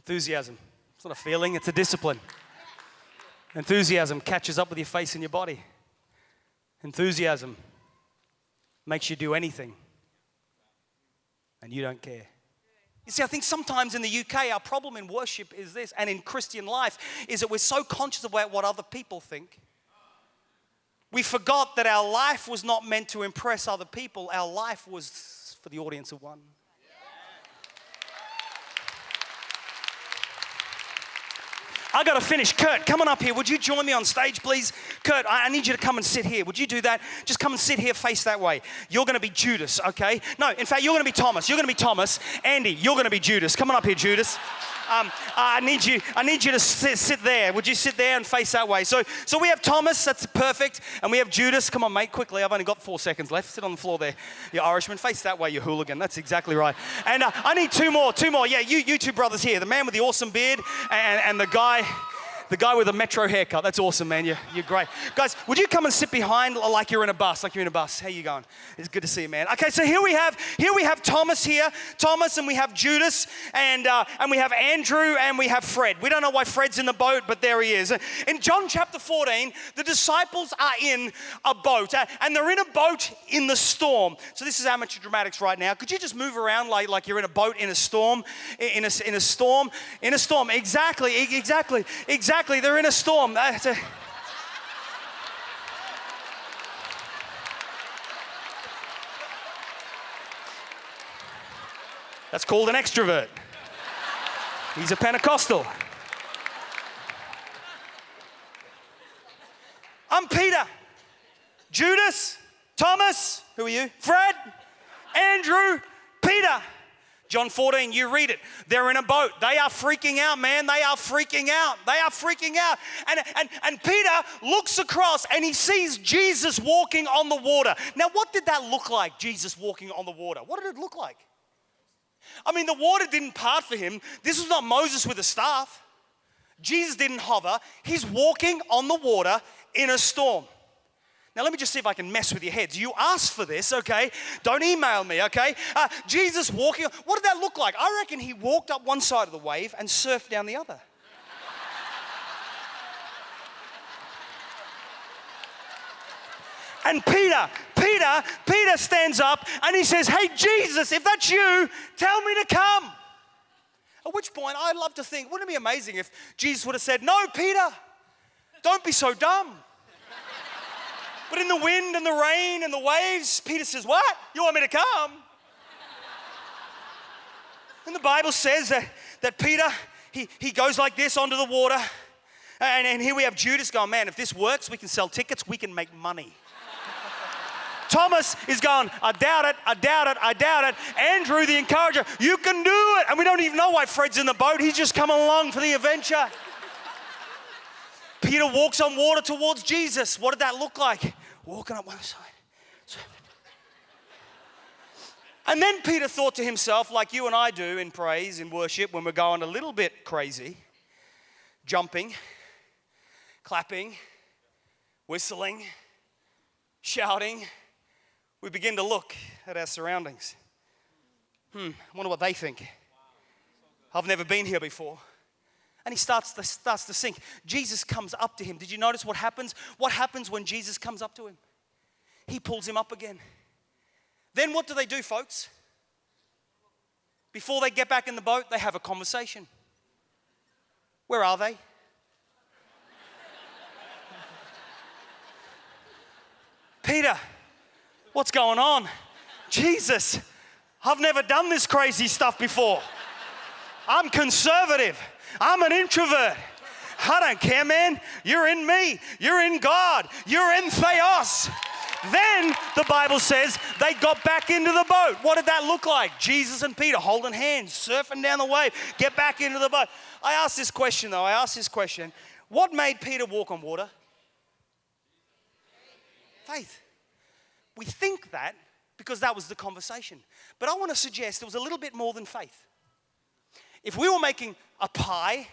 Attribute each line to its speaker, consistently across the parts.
Speaker 1: Enthusiasm. It's not a feeling, it's a discipline. Enthusiasm catches up with your face and your body. Enthusiasm makes you do anything, and you don't care. You see, I think sometimes in the UK, our problem in worship is this, and in Christian life, is that we're so conscious about what other people think. We forgot that our life was not meant to impress other people. Our life was for the audience of one. I got to finish. Kurt, come on up here. Would you join me on stage, please? Kurt, I need you to come and sit here. Would you do that? Just come and sit here, face that way. You're going to be Judas, okay? No, in fact, you're going to be Thomas. You're going to be Thomas. Andy, you're going to be Judas. Come on up here, Judas. I need you to sit there. Would you sit there and face that way? So we have Thomas. That's perfect. And we have Judas. Come on, mate, quickly. I've only got 4 seconds left. Sit on the floor there. You Irishman. Face that way, you hooligan. That's exactly right. And I need two more. Yeah, you two brothers here. The man with the awesome beard and the guy with the metro haircut. That's awesome, man. You're great. Guys, would you come and sit behind like you're in a bus? How you going? It's good to see you, man. Okay, so here we have Thomas here. Thomas, and we have Judas, and we have Andrew, and we have Fred. We don't know why Fred's in the boat, but there he is. In John chapter 14, the disciples are in a boat, and they're in a boat in the storm. So this is amateur dramatics right now. Could you just move around like you're in a boat in a storm? In a storm. Exactly. They're in a storm. That's called an extrovert. He's a Pentecostal. I'm Peter. Judas. Thomas. Who are you? Fred. Andrew. Peter. John 14, you read it. They're in a boat. They are freaking out, man. They are freaking out. And Peter looks across and he sees Jesus walking on the water. Now, what did that look like, Jesus walking on the water? What did it look like? I mean, the water didn't part for him. This was not Moses with a staff. Jesus didn't hover. He's walking on the water in a storm. Now, let me just see if I can mess with your heads. You asked for this, okay? Don't email me, okay? Jesus walking, what did that look like? I reckon he walked up one side of the wave and surfed down the other. And Peter stands up and he says, hey, Jesus, if that's you, tell me to come. At which point, I'd love to think, wouldn't it be amazing if Jesus would have said, no, Peter, don't be so dumb. But in the wind and the rain and the waves, Peter says, what? You want me to come? And the Bible says that Peter, he goes like this onto the water. And here we have Judas going, man, if this works, we can sell tickets, we can make money. Thomas is going, I doubt it. Andrew, the encourager, you can do it. And we don't even know why Fred's in the boat. He's just coming along for the adventure. Peter walks on water towards Jesus. What did that look like? Walking up one side. And then Peter thought to himself, like you and I do in praise, in worship, when we're going a little bit crazy, jumping, clapping, whistling, shouting, we begin to look at our surroundings. I wonder what they think. I've never been here before. And he starts to sink. Jesus comes up to him. Did you notice what happens? What happens when Jesus comes up to him? He pulls him up again. Then what do they do, folks? Before they get back in the boat, they have a conversation. Where are they? Peter, what's going on? Jesus, I've never done this crazy stuff before. I'm conservative. I'm an introvert. I don't care, man. You're in me. You're in God. You're in Entheos. Then the Bible says they got back into the boat. What did that look like? Jesus and Peter holding hands, surfing down the wave, get back into the boat. I asked this question. What made Peter walk on water? Faith. We think that because that was the conversation. But I want to suggest it was a little bit more than faith. If we were making a pie,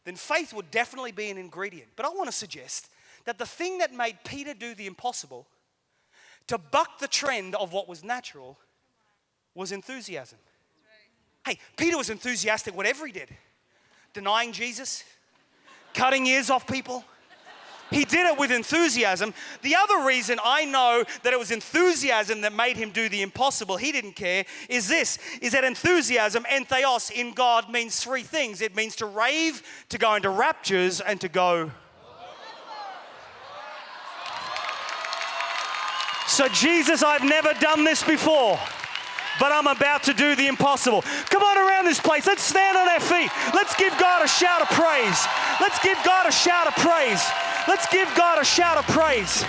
Speaker 1: then faith would definitely be an ingredient. But I want to suggest that the thing that made Peter do the impossible, to buck the trend of what was natural, was enthusiasm. Hey, Peter was enthusiastic whatever he did. denying Jesus, cutting ears off people. He did it with enthusiasm. The other reason I know that it was enthusiasm that made him do the impossible, he didn't care, is that enthusiasm, entheos, in God means three things. It means to rave, to go into raptures, and to go. So Jesus, I've never done this before, but I'm about to do the impossible. Come on around this place. Let's stand on our feet. Let's give God a shout of praise. Let's give God a shout of praise. Let's give God a shout of praise.